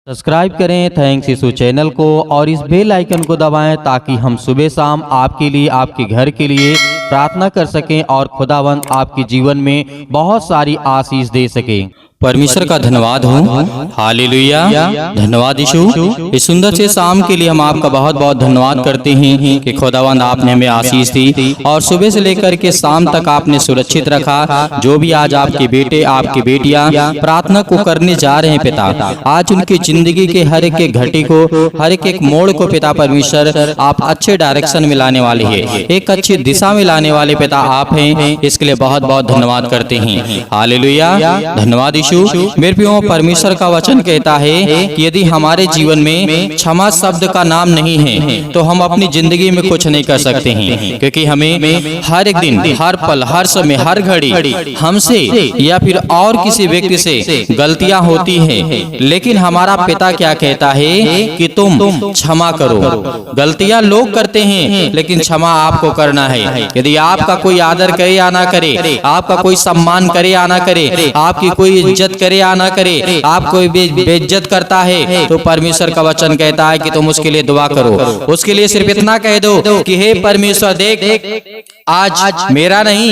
Subscribe करें thanks यीशु channel को और इस बेल आइकन को दबाएं ताकि हम सुबह शाम आपके लिए आपके घर के लिए प्रार्थना कर सकें और खुदावंद आपके जीवन में बहुत सारी आशीष दे सके। परमेश्वर का धन्यवाद हो। हालेलुया। धन्यवाद यीशु। इस सुंदर से शाम के लिए हम आपका बहुत बहुत धन्यवाद करते हैं कि खुदावंद आपने हमें आशीष दी और सुबह से लेकर के शाम तक आपने सुरक्षित रखा। जो भी आज आपके बेटे आपकी बेटियां प्रार्थना को करने जा रहे हैं पिता, आज उनकी जिंदगी के हर एक घटी को, हर एक मोड़ को पिता परमेश्वर आप अच्छे डायरेक्शन में लाने वाले हैं, एक अच्छी दिशा में लाने वाले पिता आप हैं। इसके लिए बहुत बहुत धन्यवाद करते हैं। हालेलुया। धन्यवाद यीशु। मेरे प्रियो, परमेश्वर का वचन कहता है कि यदि हमारे जीवन में क्षमा शब्द का नाम नहीं है तो हम अपनी जिंदगी में कुछ नहीं कर सकते हैं, क्योंकि हमें हर एक दिन, हर पल, हर समय, हर घड़ी हमसे या फिर और किसी व्यक्ति से गलतियां होती हैं। लेकिन हमारा पिता क्या कहता है कि तुम क्षमा करो। गलतियां लोग करते हैं लेकिन क्षमा आपको करना है। यदि आपका कोई आदर करे या ना करे, आपका कोई सम्मान करे या ना करे, आपकी कोई इज्जत करे या ना करे, आप कोई बेइज्जत करता है तो परमेश्वर का वचन कहता है कि तुम उसके लिए दुआ करो। उसके लिए सिर्फ इतना कह दो कि हे परमेश्वर, देख आज मेरा नहीं,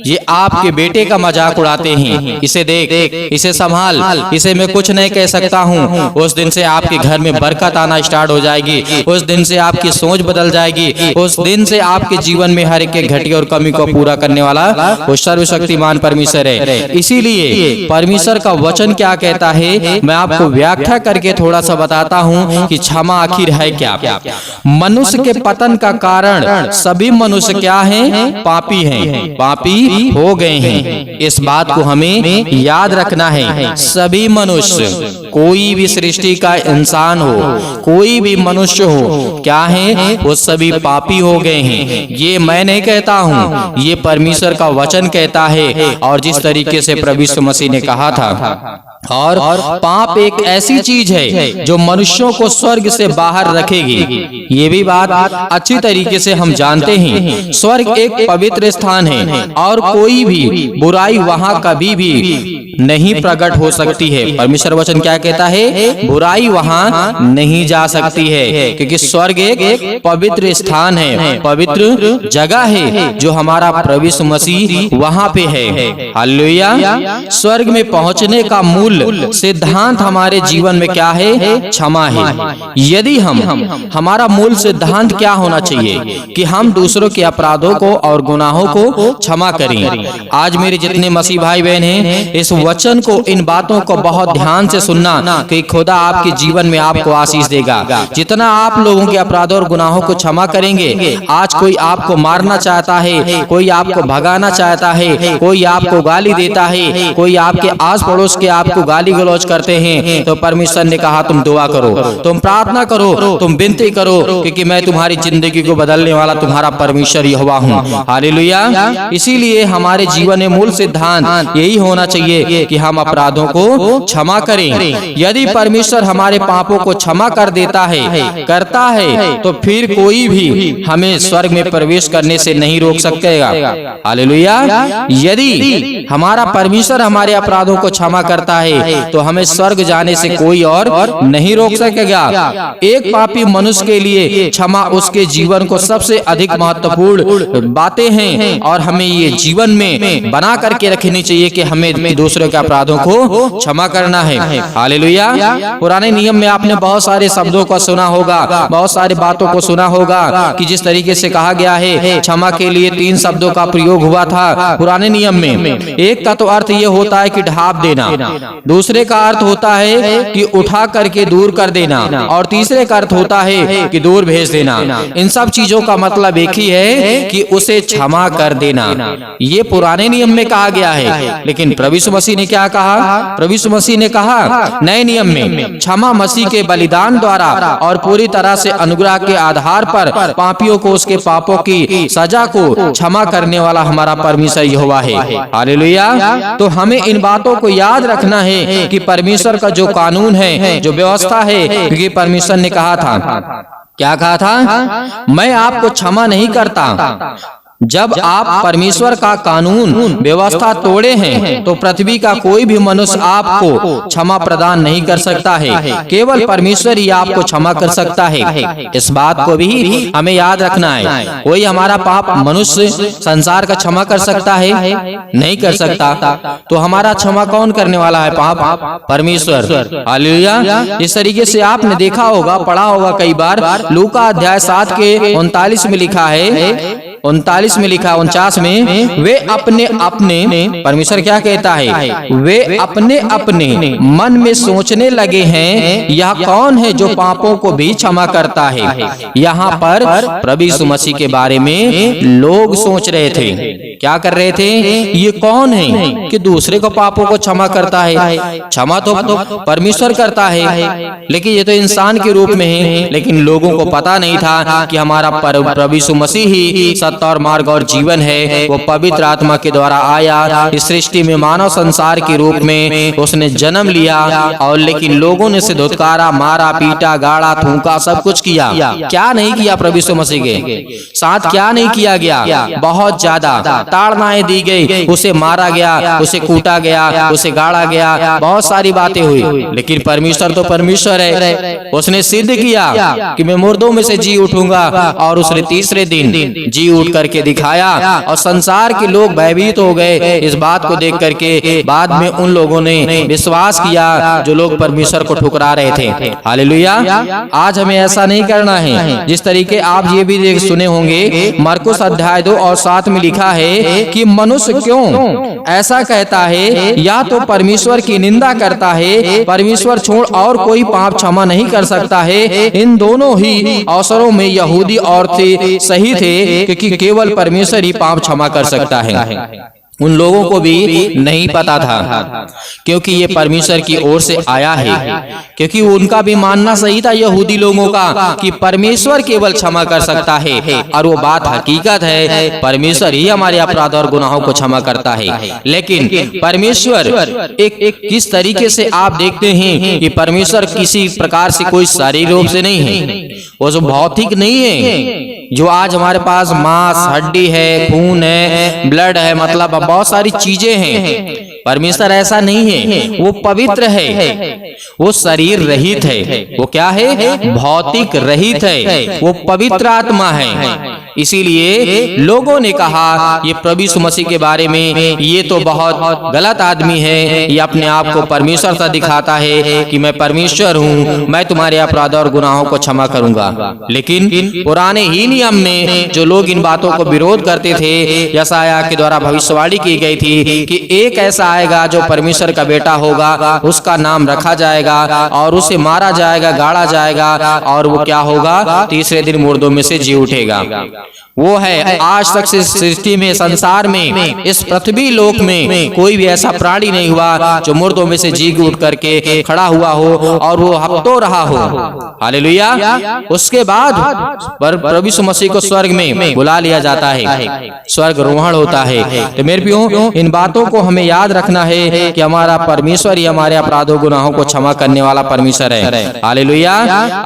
ये आपके बेटे का मजाक उड़ाते हैं, इसे देख, इसे संभाल, इसे मैं कुछ नहीं कह सकता हूँ। उस दिन से आपके घर में बरकत आना स्टार्ट हो जाएगी। उस दिन से आपकी सोच बदल जाएगी। उस दिन से आपके जीवन में हर एक घटी और कमी को पूरा करने वाला वो सर्वशक्तिमान परमेश्वर है। इसीलिए परमेश्वर का वचन क्या कहता है, मैं आपको व्याख्या करके थोड़ा सा बताता हूँ कि क्षमा आखिर है क्या। मनुष्य के पतन का कारण सभी मनुष्य क्या हैं? पापी हैं, पापी हो गए हैं। इस बात को हमें याद रखना है। सभी मनुष्य, कोई भी सृष्टि का इंसान हो, कोई भी मनुष्य हो, क्या है, वो सभी पापी हो गए हैं। ये मैं नहीं कहता हूँ, ये परमेश्वर का वचन कहता है। और जिस तरीके से प्रभु यीशु मसीह ने कहा था, और पाप एक ऐसी चीज है जो मनुष्यों को स्वर्ग से बाहर रखेगी। ये भी बात अच्छी तरीके से हम जानते हैं। स्वर्ग एक पवित्र स्थान है और कोई भी बुराई वहां कभी भी नहीं प्रकट हो सकती है। परमेश्वर वचन क्या कहता है? बुराई वहां नहीं जा सकती है, क्योंकि स्वर्ग एक पवित्र स्थान है, पवित्र जगह है जो हमारा प्रभु यीशु मसीह वहां पे है। हालेलुया। स्वर्ग में पहुंचने का मूल सिद्धांत हमारे जीवन में क्या है? क्षमा है। यदि हमारा मूल सिद्धांत क्या होना चाहिए कि हम दूसरों के अपराधों को और गुनाहों को क्षमा करें। आज मेरे जितने मसीह भाई बहन हैं, इस वचन को, इन बातों को बहुत ध्यान से सुनना कि खुदा आपके जीवन में आपको आशीष देगा। जितना आप लोगों के अपराधों और गुनाहों को क्षमा करेंगे, आज कोई आपको मारना चाहता है, कोई आपको भगाना चाहता है, कोई आपको गाली देता है, कोई आपके आस पड़ोस के आपको गाली गलौज करते हैं, तो परमेश्वर ने कहा तुम दुआ करो, तुम प्रार्थना करो, तुम विनती करो, क्योंकि मैं तुम्हारी जिंदगी को बदलने वाला तुम्हारा परमेश्वर यहोवा हूँ। हालेलुया। इसीलिए हमारे जीवन में मूल सिद्धांत यही होना चाहिए कि हम अपराधों को क्षमा करें। यदि परमेश्वर हमारे पापों को क्षमा कर देता है, करता है, तो फिर कोई भी हमें स्वर्ग में प्रवेश करने से नहीं रोक सकेगा। हालेलुया। यदि हमारा परमेश्वर हमारे अपराधों को क्षमा करता है तो हमें स्वर्ग जाने से कोई और नहीं रोक सकेगा। एक पापी मनुष्य के लिए क्षमा उसके जीवन को सबसे अधिक महत्वपूर्ण बातें हैं और हमें ये जीवन में बना करके रखनी चाहिए कि हमें दूसरों के अपराधों को क्षमा करना है। हालेलुया। पुराने नियम में आपने बहुत सारे शब्दों को सुना होगा, बहुत सारी बातों को सुना होगा कि जिस तरीके से कहा गया है, क्षमा के लिए 3 शब्दों का प्रयोग हुआ था पुराने नियम में। एक का तो अर्थ ये होता है कि ढाप देना, दूसरे का अर्थ होता है कि उठा करके दूर कर देना, और तीसरे का अर्थ होता है कि दूर भेज देना। इन सब चीजों का मतलब एक ही है कि उसे क्षमा कर देना। ये पुराने नियम में कहा गया है। लेकिन प्रभु यीशु मसीह ने क्या कहा? प्रभु यीशु मसीह ने कहा नए नियम में क्षमा मसीह के बलिदान द्वारा और पूरी तरह से अनुग्रह के आधार पर पापियों को उसके पापों की सजा को क्षमा करने वाला हमारा परमेश्वर यहोवा है। हालेलुया। तो हमें इन बातों को याद रखना है कि परमेश्वर का जो कानून है, जो व्यवस्था है, क्योंकि परमेश्वर ने कहा था, क्या कहा था? मैं आपको क्षमा नहीं करता जब आप परमेश्वर का कानून व्यवस्था तोड़े हैं तो पृथ्वी का कोई भी मनुष्य आपको क्षमा प्रदान नहीं कर सकता है। केवल परमेश्वर ही आपको क्षमा कर सकता है। इस बात को भी हमें याद रखना है। कोई हमारा पाप मनुष्य संसार का क्षमा कर सकता है? नहीं कर सकता। तो हमारा क्षमा कौन करने वाला है? पाप परमेश्वर। हालेलुया। इस तरीके से आपने देखा होगा, पढ़ा होगा कई बार, लूका अध्याय 7 के 39 में लिखा है, 39 में लिखा, 49 में, वे अपने अपने, परमेश्वर क्या कहता है? वे अपने अपने मन में सोचने लगे हैं, यह कौन है जो पापों को भी क्षमा करता है। यहाँ पर प्रभु यीशु मसीह के बारे में लोग सोच रहे थे। क्या कर रहे थे? ये कौन है कि दूसरे को पापों को क्षमा करता है? क्षमा तो परमेश्वर करता है, लेकिन ये तो इंसान के रूप में है। लेकिन लोगों को पता नहीं था कि हमारा प्रभु यीशु मसीह ही सत्य और मार्ग और जीवन है। वो पवित्र आत्मा के द्वारा आया इस सृष्टि में, मानव संसार के रूप में उसने जन्म लिया। और लेकिन लोगों ने उसे धुतकारा, मारा, पीटा, गाड़ा, थूका, सब कुछ किया। क्या नहीं किया प्रभु यीशु मसीह के साथ? क्या नहीं किया गया? बहुत ज्यादा ताड़नाएं दी गई, उसे मारा गया, उसे कूटा गया, उसे गाड़ा गया, बहुत सारी बातें हुई। लेकिन परमेश्वर तो परमेश्वर है। उसने सिद्ध किया कि मैं मुर्दों में से जी उठूंगा, और उसने तीसरे दिन जी उठ करके दिखाया। और संसार के लोग भयभीत हो गए इस बात को देख करके। बाद में उन लोगों ने विश्वास किया जो लोग परमेश्वर को ठुकरा रहे थे। हालेलुया। आज हमें ऐसा नहीं करना है। जिस तरीके आप ये भी देख सुने होंगे, मरकुस अध्याय 2 और 7 में लिखा है कि मनुष्य क्यों ऐसा कहता है, या तो परमेश्वर की निंदा करता है, परमेश्वर छोड़ और कोई पाप क्षमा नहीं कर सकता है। इन दोनों ही अवसरों में यहूदी और थे सही थे, क्योंकि केवल परमेश्वर ही पाप क्षमा कर सकता है। उन लोगों को भी नहीं पता था, क्योंकि ये परमेश्वर की ओर से आया है। क्योंकि उनका भी मानना सही था, यहूदी लोगों का, कि परमेश्वर केवल क्षमा कर सकता है। और वो बात हकीकत है, परमेश्वर ही हमारे अपराध और गुनाहों को क्षमा करता है। लेकिन परमेश्वर एक किस तरीके से आप देखते हैं कि परमेश्वर किसी प्रकार से कोई शारीरिक रूप से नहीं है, वो जो भौतिक नहीं है। जो आज हमारे पास मांस, हड्डी है, खून है, ब्लड है, मतलब बहुत सारी चीजें हैं। परमेश्वर ऐसा नहीं है, वो पवित्र है, वो शरीर रहित है। वो क्या है? भौतिक रहित है, वो पवित्र आत्मा है। इसीलिए लोगों ने कहा ये प्रभु यीशु मसीह के बारे में, ये तो बहुत गलत आदमी है, ये अपने आप को परमेश्वर सा दिखाता है कि मैं परमेश्वर हूँ, मैं तुम्हारे अपराध और गुनाहों को क्षमा करूंगा। लेकिन पुराने ही नियम में जो लोग इन बातों को विरोध करते थे, यशायाह के द्वारा भविष्यवाणी की गई थी कि एक ऐसा आएगा जो परमेश्वर का बेटा होगा, उसका नाम रखा जाएगा और उसे मारा जाएगा, गाड़ा जाएगा, और वो क्या होगा? तीसरे दिन मुर्दों में से जी उठेगा। वो है आज तक से सृष्टि में, संसार में, इस पृथ्वी लोक में कोई भी ऐसा प्राणी नहीं हुआ जो मुर्दों में से जी उठ करके खड़ा हुआ हो और वो हफ्तों रहा हो। हालेलुया। उसके बाद प्रभु यीशु मसीह को स्वर्ग में बुला लिया जाता है, स्वर्ग रोहण होता है। तो मेरे प्रियो, इन बातों को हमें याद रखना है कि हमारा परमेश्वर ही हमारे अपराधों गुनाहों को क्षमा करने वाला परमेश्वर है। हालेलुया।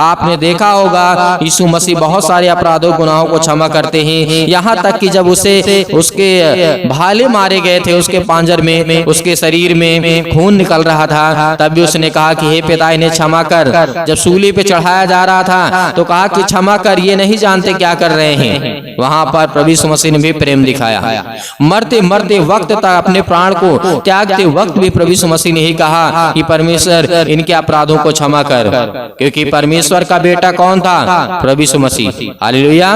आपने देखा होगा यीशु मसीह बहुत सारे अपराधों गुनाहों को क्षमा करते हैं। यहाँ तक कि जब उसके भाले मारे गए थे, उसके पांजर में, उसके शरीर में खून निकल रहा था, तब भी उसने कहा कि हे पिता इन्हें क्षमा कर। जब सूली पे चढ़ाया जा रहा था तो कहा कि क्षमा कर, ये नहीं जानते क्या कर रहे हैं। वहां पर प्रभु यीशु मसीह ने भी प्रेम दिखाया। मरते मरते वक्त तक, अपने प्राण को त्यागते वक्त भी प्रभु यीशु मसीह ने ही कहा कि परमेश्वर इनके अपराधों को क्षमा कर, क्योंकि परमेश्वर का बेटा कौन था? प्रभु यीशु मसीह। हालेलुया।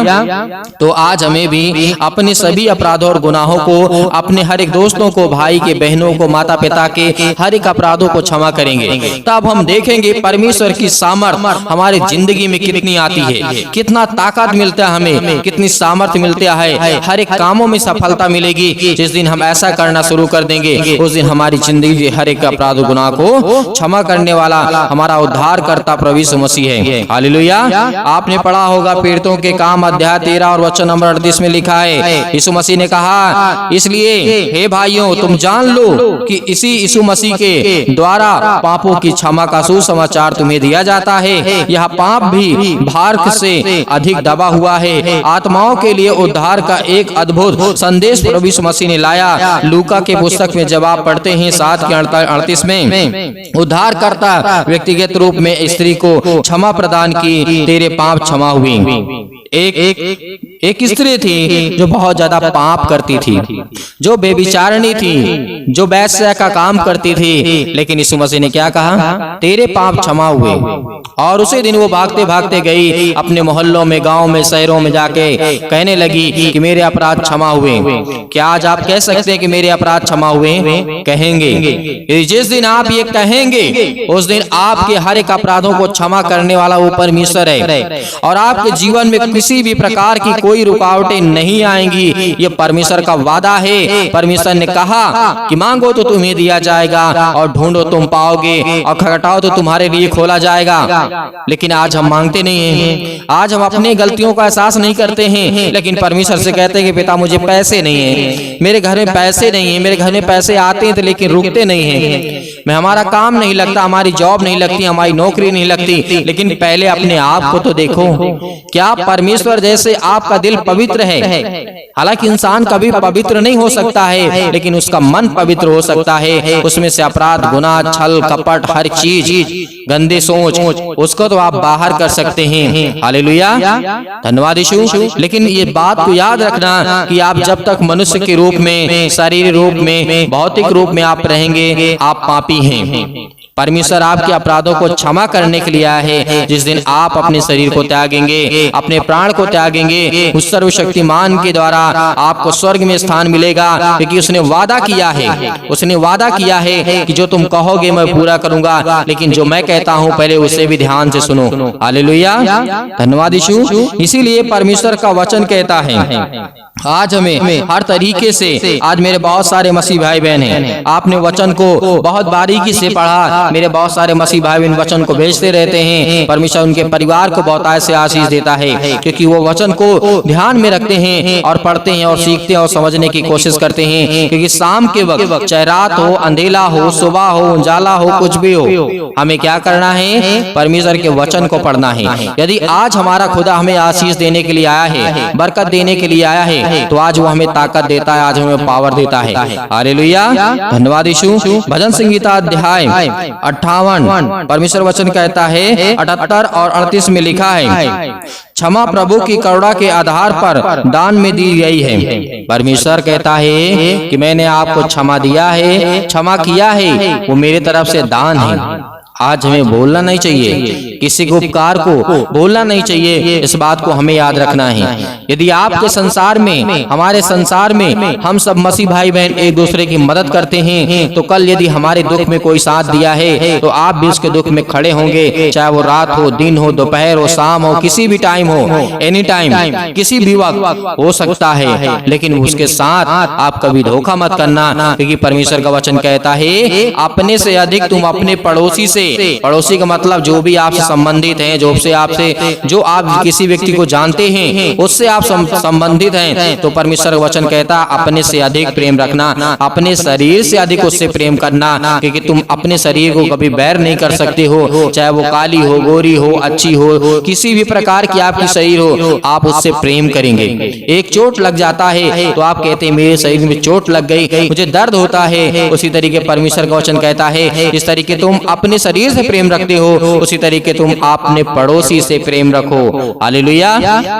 तो आज हमें भी अपने सभी अपराधों और गुनाहों को, अपने हर एक दोस्तों को, भाई के, बहनों को, माता पिता के हर एक अपराधों को क्षमा करेंगे, तब हम देखेंगे परमेश्वर की सामर्थ हमारी जिंदगी में कितनी आती है, कितना ताकत मिलता है हमें, कितनी सामर्थ मिलती है, हर एक कामों में सफलता मिलेगी जिस दिन हम ऐसा करना शुरू कर देंगे। उस दिन हमारी जिंदगी के हर एक अपराध गुनाह को क्षमा करने वाला हमारा उद्धार करता प्रभु यीशु मसीह है। हालेलुया। आपने पढ़ा होगा पीड़ितों के काम अध्याय 13 और वचन नंबर 38 में लिखा है, यीशु मसीह ने कहा, इसलिए हे भाइयों तुम जान लो कि इसी यीशु मसीह के द्वारा पापों की क्षमा का सुसमाचार तुम्हें दिया जाता है। यह पाप भी भारत से अधिक दबा हुआ है। आत्माओं के लिए उद्धार का एक अद्भुत संदेश प्रभु यीशु मसीह ने लाया। लूका के पुस्तक में जब आप पढ़ते हैं 7 के 38 में, उद्धार करता व्यक्तिगत रूप में स्त्री को क्षमा प्रदान की, तेरे पाप क्षमा हुए। एक स्त्री थी जो बहुत ज्यादा पाप करती थी, जो बेविचारणी थी, जो वैश्य का काम करती थी, लेकिन यीशु मसीह ने क्या कहा, तेरे पाप क्षमा हुए। और उसी दिन वो भागते भागते गई अपने मोहल्लों में, गांव में, शहरों में जाके कहने लगी कि मेरे अपराध क्षमा हुए। क्या आज आप कह सकते हैं कि मेरे अपराध क्षमा हुए? कहेंगे। जिस दिन आप ये कहेंगे उस दिन आपके हर एक अपराधों को क्षमा करने वाला वो परमेश्वर है, और आपके जीवन में किसी भी प्रकार की कोई रुकावटें नहीं आएंगी। ये परमेश्वर का वादा है। परमेश्वर ने कहा कि मांगो तो तुम्हें दिया जाएगा, और ढूंढो तुम पाओगे, और खटखटाओ तो तुम्हारे लिए खोला जाएगा। लेकिन आज हम मांगते नहीं हैं। आज हम अपनी गलतियों का एहसास नहीं करते हैं, लेकिन परमेश्वर से कहते हैं कि पिता मुझे पैसे नहीं है, मेरे घर में पैसे नहीं है, मेरे घर में पैसे आते हैं लेकिन रुकते नहीं हैं, मैं हमारा काम नहीं लगता, हमारी जॉब नहीं लगती, हमारी नौकरी नहीं लगती। लेकिन पहले अपने आप को तो देखो, क्या परमेश्वर जैसे आपका दिल पवित्र है? हालांकि इंसान कभी पवित्र नहीं हो सकता है, लेकिन उसका मन पवित्र हो सकता है। उसमें से अपराध, गुनाह, छल, कपट, हर चीज, गंदे सोच, उसको तो आप बाहर कर सकते हैं। हालेलुया, धन्यवाद यीशु। लेकिन ये बात को याद रखना कि आप जब तक मनुष्य के रूप में, शारीरिक रूप में, भौतिक रूप में आप रहेंगे, आप पापी हैं। परमेश्वर आपके अपराधों को क्षमा करने के लिए आया है। जिस दिन आप अपने शरीर को त्यागेंगे, अपने प्राण को त्यागेंगे, उस सर्वशक्तिमान के द्वारा आपको स्वर्ग में स्थान मिलेगा, क्योंकि उसने वादा किया है, उसने वादा किया है कि जो तुम कहोगे मैं पूरा करूंगा। लेकिन जो मैं कहता हूं पहले उसे भी ध्यान से सुनो। हालेलुया, धन्यवाद यीशु। इसीलिए परमेश्वर का वचन कहता है, आज हमें हर तरीके से, आज मेरे बहुत सारे मसीह भाई बहन हैं, आपने वचन को बहुत बारीकी से पढ़ा। मेरे बहुत सारे मसीह भाई बहन वचन को भेजते रहते हैं। परमेश्वर उनके परिवार को बहुत ऐसे आशीष देता है, क्योंकि वो वचन को ध्यान में रखते हैं और पढ़ते हैं और सीखते हैं और समझने की कोशिश करते हैं। क्योंकि शाम के वक्त, चाहे रात हो, अंधेला हो, सुबह हो, उजाला हो, कुछ भी हो, हमें क्या करना है? परमेश्वर के वचन को पढ़ना है। यदि आज हमारा खुदा हमें आशीष देने के लिए आया है, बरकत देने के लिए आया है, तो आज वो हमें ताकत देता है, आज हमें पावर देता है। हालेलुया, धन्यवाद यीशु। भजन संगीता अध्याय 58 परमेश्वर वचन कहता है 78 और 38 में लिखा है, क्षमा प्रभु की करुणा के आधार पर दान में दी गई है। परमेश्वर कहता है कि मैंने आपको क्षमा दिया है, क्षमा किया है, वो मेरे तरफ से दान है। आज हमें बोलना नहीं चाहिए, किसी को उपकार को बोलना नहीं चाहिए। इस बात को हमें याद रखना है। यदि आपके संसार में, हमारे संसार में हम सब मसीह भाई बहन एक दूसरे की मदद करते हैं, तो कल यदि हमारे दुख में कोई साथ दिया है, तो आप भी उसके दुख में खड़े होंगे। चाहे वो रात हो, दिन हो, दोपहर हो, शाम हो, किसी भी टाइम हो, एनी टाइम, किसी भी वक्त हो सकता है। लेकिन उसके साथ आप कभी धोखा मत करना, क्योंकि परमेश्वर का वचन कहता है, अपने से अधिक तुम अपने पड़ोसी से, पड़ोसी का मतलब जो भी आपसे संबंधित हैं, जो आप किसी व्यक्ति को जानते हैं, उससे आप संबंधित हैं, तो परमेश्वर वचन कहता अपने से अधिक प्रेम रखना, अपने शरीर से अधिक उससे प्रेम करना, क्योंकि तुम अपने शरीर को कभी बैर नहीं कर सकते हो। चाहे वो काली हो, गोरी हो, अच्छी हो, किसी भी प्रकार की आपकी शरीर हो, आप उससे प्रेम करेंगे। एक चोट लग जाता है तो आप कहते हैं मेरे शरीर में चोट लग गई, मुझे दर्द होता है। उसी तरीके परमेश्वर का वचन कहता है, इस तरीके तुम अपने शरीर से प्रेम रखते हो, उसी तरीके तुम अपने पड़ोसी से प्रेम रखो। हालेलुया,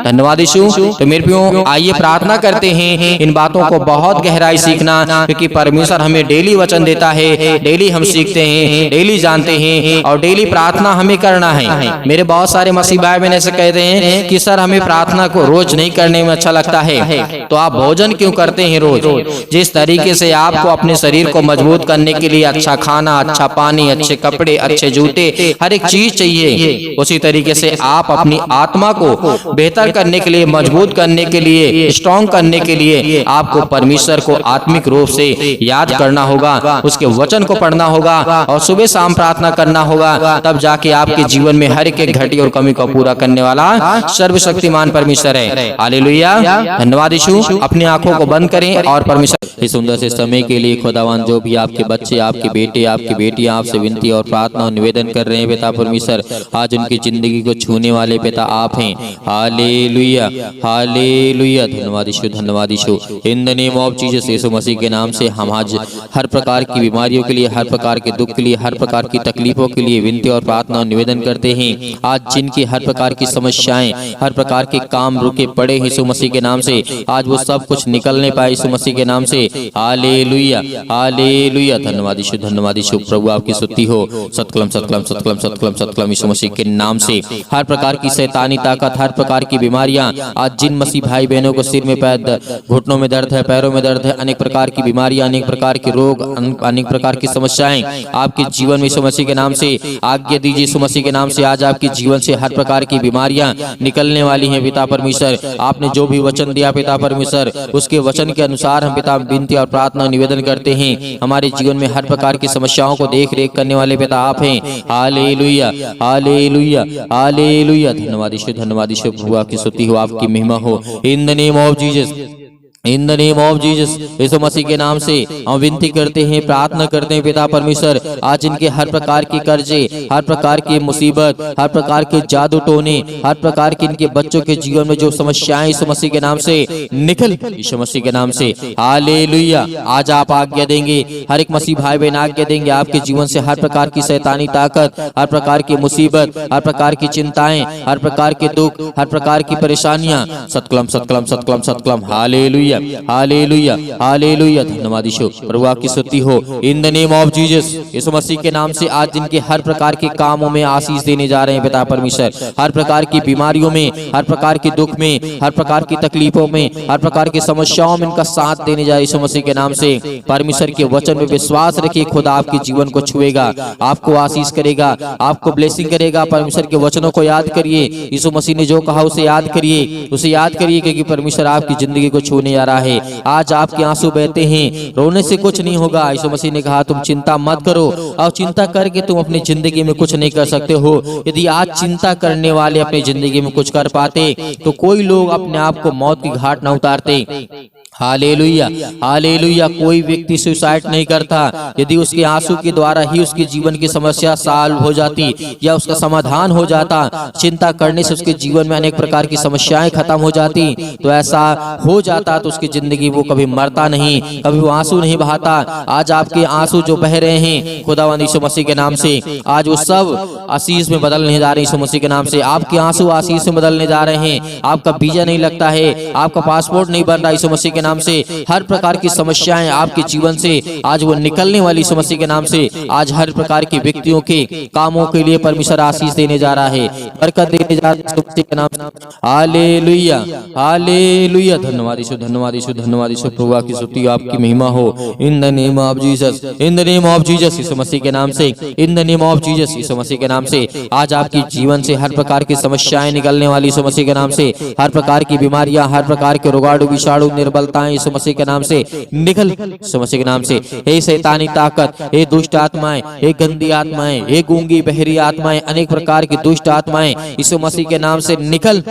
धन्यवाद यीशु। तो मेरे प्रियो, आइए प्रार्थना करते हैं इन बातों को बहुत गहराई सीखना, क्योंकि परमेश्वर हमें डेली वचन देता है, डेली हम सीखते हैं, डेली जानते हैं, और डेली प्रार्थना हमें करना है। मेरे बहुत सारे मसीह भाई बहन ऐसे कहते हैं कि सर हमें प्रार्थना को रोज नहीं करने में अच्छा लगता है, तो आप भोजन क्यों करते हैं रोज? जिस तरीके से आपको अपने शरीर को मजबूत करने के लिए अच्छा खाना, अच्छा पानी, अच्छे कपड़े, अच्छे जूते, हर एक चीज चाहिए। उसी तरीके से आप अपनी आत्मा को बेहतर करने के लिए, मजबूत करने के लिए, स्ट्रॉन्ग करने के लिए आपको परमेश्वर को आत्मिक रूप से याद करना होगा, उसके वचन को पढ़ना होगा और सुबह शाम प्रार्थना करना होगा। तब जाके आपके जीवन में हर एक घटी और कमी को पूरा करने वाला सर्वशक्तिमान परमेश्वर है। हालेलुया, धन्यवाद यीशु। अपनी आंखों को बंद करें और परमेश्वर इस सुंदर से समय के लिए खुदावन जो भी आपके बच्चे, आपके बेटे, आपकी बेटियां आपसे विनती और प्रार्थना और निवेदन कर रहे हैं पिता परमेश्वर, आज उनकी जिंदगी को छूने वाले पिता आप हैं। हालेलुया, हालेलुया, धन्यवाद यीशु, धन्यवाद Yeshu. In the name of Jesus, Yeshu Masih के नाम से हम आज हर प्रकार की बीमारियों के लिए, हर प्रकार के दुख के लिए, हर प्रकार की तकलीफों के लिए विनती और प्रार्थना और निवेदन करते हैं। आज जिनकी हर प्रकार की समस्याएं, हर प्रकार के काम रुके पड़े यीशु मसीह के नाम से, आज वो सब कुछ निकलने पाए यीशु मसीह के नाम से। हालेलुया, हालेलुया, धन्यवाद यीशु, धन्यवाद यीशु। प्रभु आपकी स्तुति हो। सतकलम सतकलम सतकलम सतकलम सतकलम यीशु मसीह के नाम से हर प्रकार की शैतानी ताकत, हर प्रकार की बीमारियां, आज जिन मसीह भाई बहनों को सिर में घुटनों में दर्द है, पैरों में दर्द है, अनेक प्रकार की बीमारियां, अनेक प्रकार के रोग, अनेक प्रकार की समस्याएं आपके जीवन में यीशु मसीह के नाम से आज्ञा दीजिए यीशु मसीह के नाम से। आज आपके जीवन से हर प्रकार की बीमारियां निकलने वाली हैं पिता परमेश्वर। आपने जो भी वचन दिया पिता परमेश्वर, उसके वचन के अनुसार हम पिता विनती और प्रार्थना निवेदन करते हैं। हमारे जीवन में हर प्रकार की समस्याओं को देख रेख करने वाले पिता आप हैं। हालेलुया, हालेलुया, हालेलुया, धन्यवाद यीशु, धन्यवाद यीशु। प्रभु आपकी स्तुति हो, आपकी महिमा हो। In the name of Jesus, in the name of Jesus, Yeshu Masih के नाम से हम विनती करते हैं, प्रार्थना करते हैं पिता परमेश्वर, आज इनके हर प्रकार के कर्जे, हर प्रकार की मुसीबत, हर प्रकार के जादू टोने, हर प्रकार के इनके बच्चों के जीवन में जो समस्याएं यीशु मसीह के नाम से निकल यीशु मसीह के नाम से। हालेलुया, आज आप आज्ञा देंगे, हर एक मसीह भाई बहन आज्ञा देंगे, आपके जीवन से हर प्रकार की शैतानी ताकत, हर प्रकार की मुसीबत, हर प्रकार की चिंताएं, हर प्रकार के दुख, हर प्रकार की परेशानियां सतकलम सतकलम सतकलम सतकलम। हालेलुया, हालेलुया, हालेलुया, धन्यवाद यीशु। प्रभु आपकी स्तुति हो। In the name of Jesus, Yeshu Masih के नाम से आज जिनके हर प्रकार के कामों में आशीष देने जा रहे हैं पिता परमेश्वर, हर प्रकार की बीमारियों में, हर प्रकार के दुख में, हर प्रकार की तकलीफों में, हर प्रकार की समस्याओं में इनका साथ देने जा रहे यीशु मसीह के नाम से। परमेश्वर के वचन में विश्वास रखिए, खुदा आपके जीवन को छुएगा, आपको आशीष करेगा, आपको ब्लेसिंग करेगा। परमेश्वर के वचनों को याद करिए, यीशु मसीह ने जो कहा उसे याद करिए, उसे याद करिए, क्योंकि परमेश्वर आपकी जिंदगी को छूने जा रहा है। आज आपके आंसू बहते हैं, रोने से कुछ नहीं होगा। यीशु मसीह ने कहा तुम चिंता मत करो, और चिंता करके तुम अपनी जिंदगी में कुछ नहीं कर सकते हो। यदि आज चिंता करने वाले अपनी जिंदगी में कुछ कर पाते, तो कोई लोग अपने आप को मौत की घाट न उतारते। हालेलुया, हालेलुया, कोई व्यक्ति सुसाइड नहीं करता यदि उसके आंसू के द्वारा ही उसके जीवन की समस्या सॉल्व हो जाती या उसका समाधान हो जाता। चिंता करने से उसके जीवन में अनेक प्रकार की समस्याएं खत्म हो जाती, तो ऐसा हो जाता तो उसकी जिंदगी वो कभी मरता नहीं, कभी वो आंसू नहीं बहाता। आज आपके आंसू जो बह रहे हैं खुदावंद यीशु मसीह के नाम से, आज वो सब आशीष में बदलने जा रहे हैं यीशु मसीह के नाम से। आपके आंसू आशीष में बदलने जा रहे हैं। आपका वीजा नहीं लगता है, आपका पासपोर्ट नहीं बन रहा यीशु मसीह के नाम से। हर प्रकार की समस्याएं आपके जीवन से आज वो निकलने वाली यीशु मसीह के नाम से। आज हर प्रकार के व्यक्तियों के कामों के लिए परमेश्वर आशीष देने जा रहा है, बरकत देने जा रहा है यीशु मसीह के नाम से। हालेलुया, हालेलुया, धन्यवाद यीशु, धन्यवाद यीशु, धन्यवाद यीशु। प्रभु की स्तुति, आपकी महिमा हो। In the name of Jesus, in the name of Jesus, Yeshu Masih के नाम से, in the name of Jesus, Yeshu Masih के नाम से। आज आपके जीवन से हर प्रकार की समस्याएं निकलने वाली यीशु मसीह के नाम से। हर प्रकार की बीमारियां, हर प्रकार के रोगाणु विषाणु निर्बलताएं यीशु मसीह के नाम से निकल यीशु मसीह के नाम से। हे शैतानी ताकत, हे दुष्ट आत्माएं, हे गंदी आत्माएं, हे गूंगी बहरी आत्माएं, अनेक प्रकार की दुष्ट आत्माएं यीशु मसीह के नाम से निकल,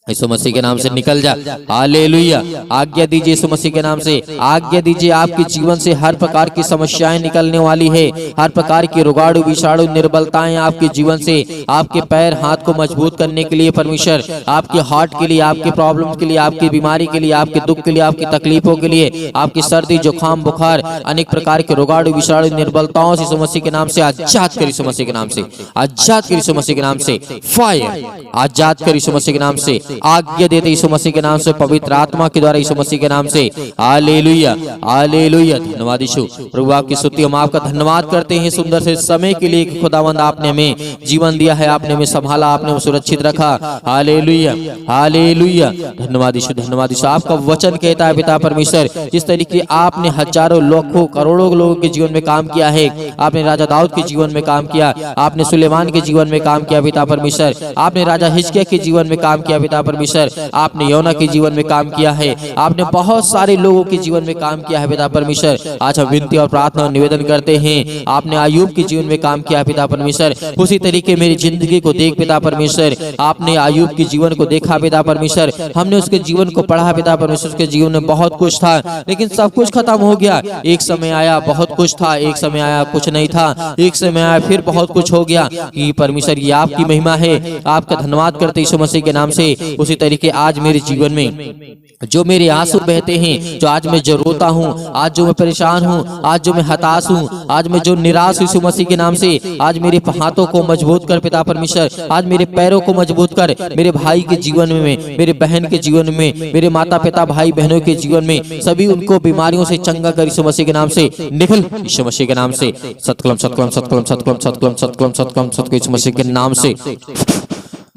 यीशु मसीह के नाम से निकल जा। हालेलुया, आज्ञा दीजिए यीशु मसीह के नाम से, आज्ञा दीजिए। आपके जीवन से हर प्रकार की समस्याएं निकलने वाली है, हर प्रकार की रोगाणु विषाणु निर्बलताएं आपके जीवन से, आपके पैर हाथ को मजबूत करने के लिए परमेश्वर, आपके हार्ट के लिए, आपके प्रॉब्लम के लिए, आपकी बीमारी के लिए, आपके दुख के लिए, आपकी तकलीफों के लिए, आपकी सर्दी जुकाम बुखार, अनेक प्रकार के रोगाणु विषाणु निर्बलताओं से यीशु मसीह के नाम से आजाद कर यीशु मसीह के नाम से, आजाद कर यीशु मसीह के नाम से। फायर, आजाद कर यीशु मसीह के नाम से। आज्ञा देते यीशु मसीह के नाम से, पवित्र आत्मा के द्वारा यीशु मसीह के नाम से। हालेलुया, हालेलुया, धन्यवाद यीशु। प्रभु आपकी स्तुति, हम आपका धन्यवाद करते हैं सुंदर से समय के लिए कि खुदावंद आपने हमें जीवन दिया है, आपने हमें संभाला, आपने हमें सुरक्षित रखा। हालेलुया, हालेलुया, धन्यवाद यीशु, धन्यवाद यीशु। आपका वचन कहता देता है पिता परमेश्वर। जिस तरीके आपने हजारों लाखों करोड़ों लोगों के जीवन में काम किया है, आपने राजा दाऊद के जीवन में काम किया, आपने सुलेमान के जीवन में काम किया पिता परमेश्वर, आपने राजा हिजकिय्याह के जीवन में काम किया पिता परमेश्वर, आपने योना के जीवन में काम किया है, आपने बहुत सारे लोगों के जीवन में काम किया है पिता परमेश्वर। आज हम विनती और प्रार्थना और निवेदन करते हैं, आपने आयूब के जीवन में काम किया पिता परमेश्वर, उसी तरीके मेरी जिंदगी को देख पिता परमेश्वर। आपने आयूब के जीवन को देखा पिता परमेश्वर, हमने उसके जीवन को पढ़ा पिता परमेश्वर। उसके जीवन में बहुत कुछ था, लेकिन सब कुछ खत्म हो गया। एक समय आया बहुत कुछ था, एक समय आया कुछ नहीं था, एक समय आया फिर बहुत कुछ हो गया। कि परमेश्वर ये आपकी महिमा है, आपका धन्यवाद करते यीशु मसीह के नाम से। उसी तरीके आज मेरे जीवन में जो मेरे आंसू बहते हैं, जो आज मैं जो रोता हूँ, आज जो मैं परेशान हूँ, आज जो मैं हताश हूँ, आज मैं जो निराश हूँ यीशु मसीह के नाम से, आज मेरे हाथों को मजबूत कर पिता परमेश्वर, आज मेरे पैरों को मजबूत कर, मेरे भाई के जीवन में, मेरे बहन के जीवन में, मेरे माता पिता भाई बहनों के जीवन में, सभी उनको बीमारियों से चंगा कर यीशु मसीह के नाम से। निकल यीशु मसीह के नाम से। सतकलम सतकलम सतकलम सतकलम सतकलम सतकलम सतकलम सतकलम यीशु मसीह के नाम से,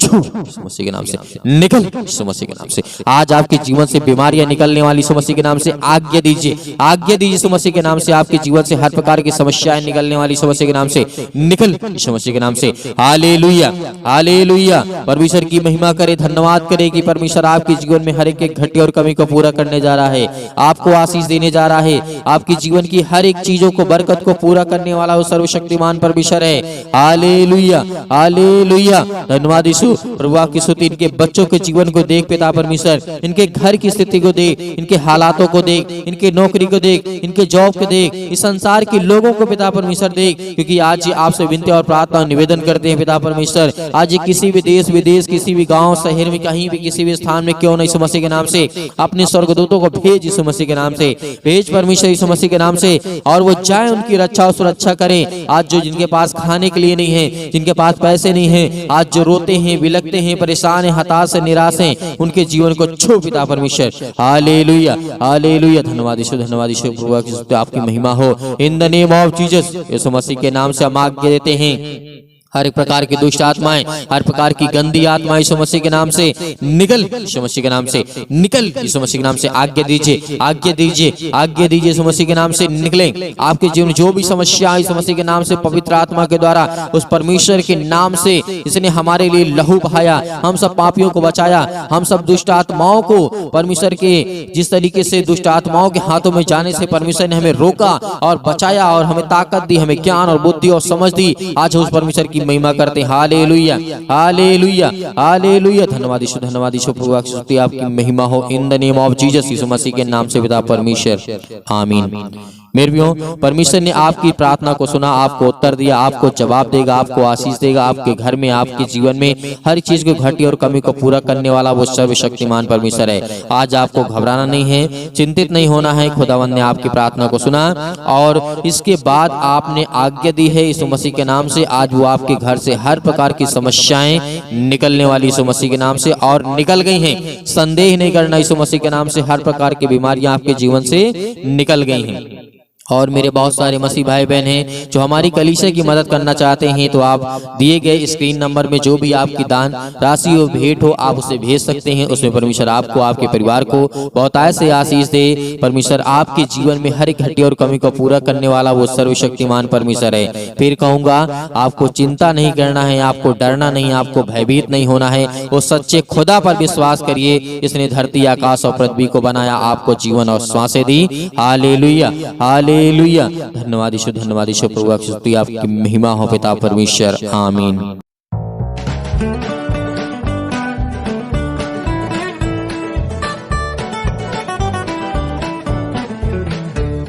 यीशु मसीह के नाम से निकल, यीशु मसीह के नाम से। आज आपके जीवन से बीमारियां निकलने वाली यीशु मसीह के नाम से आज्ञा दीजिए, आज्ञा दीजिए यीशु मसीह के नाम से। आपके जीवन से हर प्रकार की समस्याएं निकलने वाली यीशु मसीह के नाम से निकल, यीशु मसीह के नाम से। Hallelujah hallelujah. परमेश्वर की महिमा करे, धन्यवाद करे कि परमेश्वर आपके जीवन में हर एक घटी और कमी को पूरा करने जा रहा है, आपको आशीष देने जा रहा है, आपके जीवन की हर एक चीजों को, बरकत को पूरा करने वाला वो सर्वशक्तिमान परमेश्वर है। Hallelujah hallelujah. धन्यवाद यीशु। प्रभु आपकी स्तुति। इनके बच्चों के जीवन को देख पिता परमेश्वर, इनके घर की स्थिति को देख, इनके हालातों को देख, इनके नौकरी को देख, इनके जॉब को देख, इस संसार के लोगों को पिता परमेश्वर देख। क्योंकि आज ये आपसे विनती और प्रार्थना और निवेदन करते हैं पिता परमेश्वर, आज ये किसी भी देश विदेश, किसी भी गांव शहर में, कहीं भी किसी भी स्थान में क्यों नहीं, यीशु मसीह के नाम से अपने स्वर्गदूतों को भेज यीशु मसीह के नाम से, भेज परमेश्वर यीशु मसीह के नाम से, और वो जाए उनकी रक्षा और सुरक्षा करें। आज जो जिनके पास खाने के लिए नहीं है, जिनके पास पैसे नहीं है, आज जो रोते हैं, बिलखते हैं, परेशान है, हताश है, निराश हैं, उनके जीवन को छू पिता परमेश्वर। Hallelujah hallelujah. धन्यवाद यीशु, धन्यवाद यीशु। प्रभु की आपकी महिमा हो। In the name of Jesus, Yeshu Masih के नाम से हम आज्ञा देते हैं, हर एक प्रकार की दुष्ट आत्माएं, हर प्रकार की गंदी आत्माएं यीशु मसीह के नाम से निकल, यीशु मसीह के नाम से निकल, यीशु मसीह के नाम से आज्ञा दीजिए, आज्ञा दीजिए, आज्ञा दीजिए यीशु मसीह के नाम से निकलें। आपके जीवन में जो भी समस्या यीशु मसीह के नाम से, पवित्र आत्मा के द्वारा, उस परमेश्वर के नाम से, इसने हमारे लिए लहू बहाया, हम सब पापियों को बचाया, हम सब दुष्ट आत्माओं को परमेश्वर के, जिस तरीके से दुष्ट आत्माओं के हाथों में जाने से परमेश्वर ने हमें रोका और बचाया और हमें ताकत दी, हमें ज्ञान और बुद्धि और समझ दी। आज उस परमेश्वर की महिमा करते हैं। Hallelujah hallelujah hallelujah. धन्यवाद यीशु, धन्यवाद यीशु। प्रभु आपकी महिमा हो। In the name of Jesus, Yeshu Masih के नाम से पिता परमेश्वर, आमीन। मेरे प्रियो, परमेश्वर ने आपकी प्रार्थना को सुना, आपको उत्तर दिया, आपको जवाब देगा, आपको आशीष देगा। आपके घर में, आपके जीवन में हर चीज को, घटी और कमी को पूरा करने वाला वो सर्वशक्तिमान परमेश्वर है। आज आपको घबराना नहीं है, चिंतित नहीं होना है। खुदावंद ने आपकी प्रार्थना को सुना और इसके बाद आपने आज्ञा दी है यीशु मसीह के नाम से। आज वो आपके घर से हर प्रकार की समस्याएं निकलने वाली यीशु मसीह के नाम से, और निकल गई हैं। संदेह नहीं करना, यीशु मसीह के नाम से हर प्रकार की बीमारियां आपके जीवन से निकल गई हैं। और मेरे बहुत सारे मसीह भाई बहन हैं जो हमारी कलीसिया की मदद करना चाहते हैं, तो आप दिए गए स्क्रीन नंबर में जो भी आपकी दान राशि हो, भेंट हो, आप उसे भेज सकते हैं। उसमें परमेश्वर आपको, आपके परिवार को बहुतायत से आशीष दे। परमेश्वर आपके जीवन में हर एक घटी और कमी को पूरा करने वाला वो सर्वशक्तिमान परमेश्वर है। फिर कहूंगा, आपको चिंता नहीं करना है, आपको डरना नहीं, आपको भयभीत नहीं होना है। वो सच्चे खुदा पर विश्वास करिए, इसने धरती, आकाश और पृथ्वी को बनाया, आपको जीवन और श्वासें दी। Hallelujah hallelujah. धन्यवाद यीशु, धन्यवाद यीशु। प्रभु आपकी महिमा हो पिता परमेश्वर, आमीन।